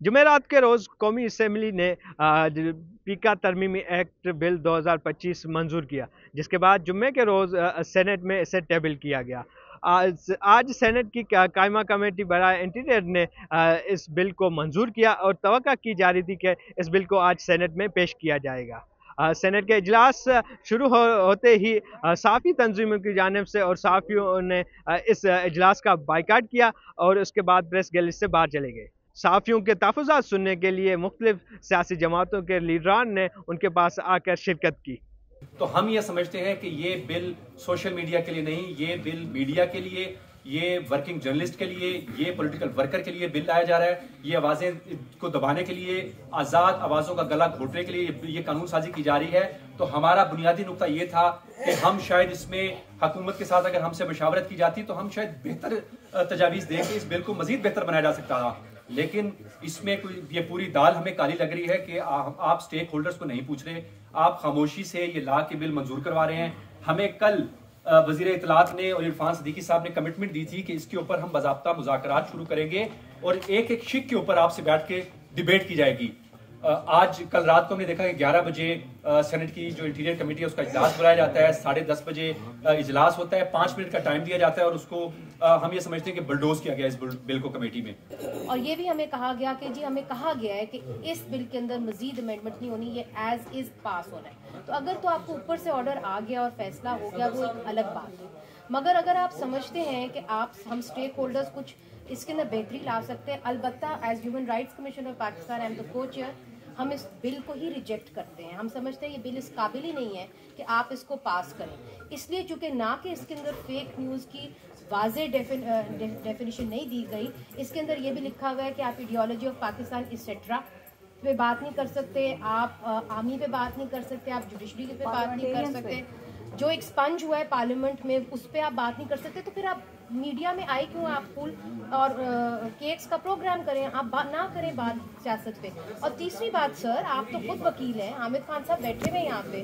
جمعرات کے روز قومی اسمبلی نے پیکا ترمیمی ایکٹ بل 2025 منظور کیا، جس کے بعد جمعے کے روز سینٹ میں اسے ٹیبل کیا گیا۔ آج سینٹ کی قائمہ کمیٹی برائے انٹیریئر نے اس بل کو منظور کیا اور توقع کی جا رہی تھی کہ اس بل کو آج سینٹ میں پیش کیا جائے گا۔ سینٹ کے اجلاس شروع ہوتے ہی صحافی تنظیموں کی جانب سے اور صحافیوں نے اس اجلاس کا بائیکاٹ کیا اور اس کے بعد پریس گیلری سے باہر چلے گئے۔ صحافیوں کے تحفظات سننے کے لیے مختلف سیاسی جماعتوں کے لیڈران نے ان کے پاس آ کر شرکت کی۔ تو ہم یہ سمجھتے ہیں کہ یہ بل سوشل میڈیا کے لیے نہیں، یہ بل میڈیا کے لیے، یہ ورکنگ جرنلسٹ کے لیے، یہ پولیٹیکل ورکر کے لیے بل لایا جا رہا ہے۔ یہ آوازیں کو دبانے کے لیے، آزاد آوازوں کا گلا گھونٹنے کے لیے یہ قانون سازی کی جا رہی ہے۔ تو ہمارا بنیادی نقطہ یہ تھا کہ ہم شاید اس میں حکومت کے ساتھ اگر ہم سے مشاورت کی جاتی تو ہم شاید بہتر تجاویز دیں کہ اس بل کو مزید بہتر بنایا جا سکتا تھا، لیکن اس میں یہ پوری دال ہمیں کالی لگ رہی ہے کہ آپ سٹیک ہولڈرز کو نہیں پوچھ رہے، آپ خاموشی سے یہ لا کے بل منظور کروا رہے ہیں۔ ہمیں کل وزیر اطلاعات نے اور عرفان صدیقی صاحب نے کمٹمنٹ دی تھی کہ اس کے اوپر ہم باضابطہ مذاکرات شروع کریں گے اور ایک ایک شق کے اوپر آپ سے بیٹھ کے ڈیبیٹ کی جائے گی۔ آج کل رات کو ہم نے دیکھا کہ 11 بجے سینٹ کی جو انٹیریئر کمیٹی ہے اس کا اجلاس بلایا جاتا ہے، 10:30 بجے اجلاس ہوتا ہے، 5 منٹ کا ٹائم دیا جاتا ہے اور اس کو ہم یہ سمجھتے ہیں کہ بلڈوز کیا گیا اس بل کو کمیٹی میں۔ اور یہ بھی ہمیں کہا گیا کہ ہمیں کہا گیا ہے کہ اس بل کے اندر مزید امینڈمنٹ نہیں ہونی، یہ ایز از پاس ہونا ہے۔ تو اگر تو آپ کو اوپر سے آرڈر آ گیا اور فیصلہ ہو گیا وہ ایک الگ بات ہے، مگر اگر آپ سمجھتے ہیں کہ ہم اسٹیک ہولڈرز کچھ اس کے اندر بہتری لا سکتے ہیں، البتہ as human rights commission of Pakistan I am the co-chair, ہم اس بل کو ہی ریجیکٹ کرتے ہیں۔ ہم سمجھتے ہیں یہ بل اس قابل ہی نہیں ہے کہ آپ اس کو پاس کریں، اس لیے چونکہ نہ کہ اس کے اندر فیک نیوز کی واضح ڈیفینیشن نہیں دی گئی، اس کے اندر یہ بھی لکھا گیا ہے کہ آپ ایڈیالوجی آف پاکستان ایٹسٹرا پہ بات نہیں کر سکتے، آپ آرمی پہ بات نہیں کر سکتے، آپ جوڈیشری پہ بات نہیں کر سکتے، جو ایکسپنج ہوا ہے پارلیمنٹ میں اس پہ آپ بات نہیں کر سکتے۔ تو پھر آپ میڈیا میں آئے کیوں؟ آپ پھول اور کیکس کا پروگرام کریں، آپ نہ کریں بات سیاست پہ۔ اور تیسری بات سر، آپ تو خود وکیل ہیں، حامد خان صاحب بیٹھے ہوئے یہاں پہ،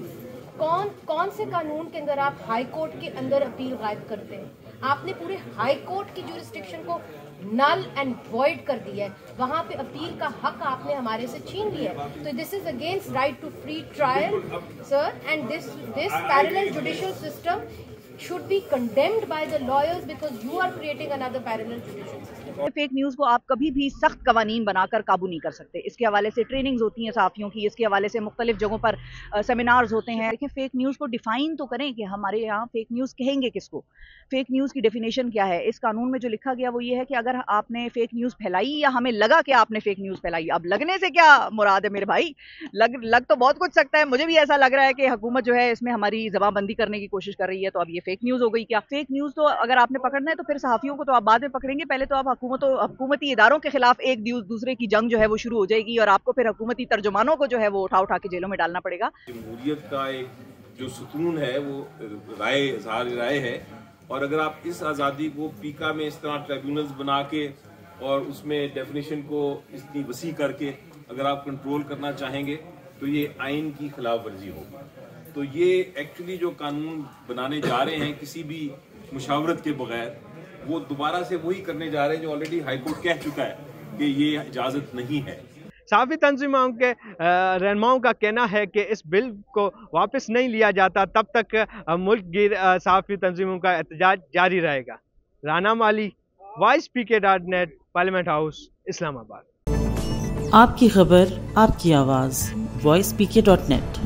کون سے قانون کے اندر آپ ہائی کورٹ کے اندر اپیل غائب کرتے ہیں؟ آپ نے پورے ہائی کورٹ کی جورسڈکشن کو نل اینڈ وائڈ کر دیا ہے، وہاں پہ اپیل کا حق آپ نے ہمارے سے چھین لیا ہے۔ تو this is against right to free trial sir, and this parallel judicial system should be condemned by the lawyers because you are creating another parallel judicial system. Fake news کو آپ کبھی بھی سخت قوانین بنا کر قابو نہیں کر سکتے۔ اس کے حوالے سے ٹریننگز ہوتی ہیں صحافیوں کی، اس کے حوالے سے مختلف جگہوں پر سیمینارز ہوتے ہیں۔ دیکھیں فیک نیوز کو ڈیفائن تو کریں کہ ہمارے یہاں فیک نیوز کہیں گے کس کو، فیک نیوز کی ڈیفینیشن کیا ہے۔ اس قانون میں جو لکھا گیا وہ یہ ہے کہ اگر آپ نے فیک نیوز پھیلائی یا ہمیں لگا کہ آپ نے فیک نیوز پھیلائی، اب لگنے سے کیا مراد ہے میرے بھائی؟ لگ تو بہت کچھ سکتا ہے، مجھے بھی ایسا لگ رہا ہے کہ حکومت جو ہے اس میں ہماری زبان بندی کرنے کی کوشش کر رہی ہے، تو اب یہ فیک نیوز ہو گئی کیا؟ فیک نیوز تو اگر آپ نے پکڑنا ہے تو پھر صحافیوں کو تو آپ بعد میں پکڑیں گے، پہلے تو آپ حکومتی اداروں کے خلاف ایک دوسرے کی جنگ جو ہے وہ شروع ہو جائے گی اور آپ کو پھر حکومتی ترجمانوں کو جو ہے وہ اٹھا کے جیلوں میں ڈالنا پڑے گا۔ جمہوریت کا ایک جو ستون ہے وہ اظہار رائے ہے، اور اگر آپ اس آزادی کو پیکا میں اس طرح ٹریبیونلز بنا کے اور اس میں ڈیفینیشن کو اتنی وسیع کر کے اگر آپ کنٹرول کرنا چاہیں گے تو یہ آئین کی خلاف ورزی ہوگی۔ تو یہ ایکچولی جو قانون بنانے جا رہے ہیں کسی بھی مشاورت کے بغیر، وہ دوبارہ سے وہی کرنے جا رہے ہیں جو آلریڈی ہائی کورٹ کہہ چکا ہے کہ یہ اجازت نہیں ہے۔ صحافی تنظیموں کے رہنماؤں کا کہنا ہے کہ اس بل کو واپس نہیں لیا جاتا تب تک ملک گیر صحافی تنظیموں کا احتجاج جاری رہے گا۔ رانا مالی، voicepk.net، پارلیمنٹ ہاؤس، اسلام آباد۔ آپ کی خبر، آپ کی آواز، voicepk.net۔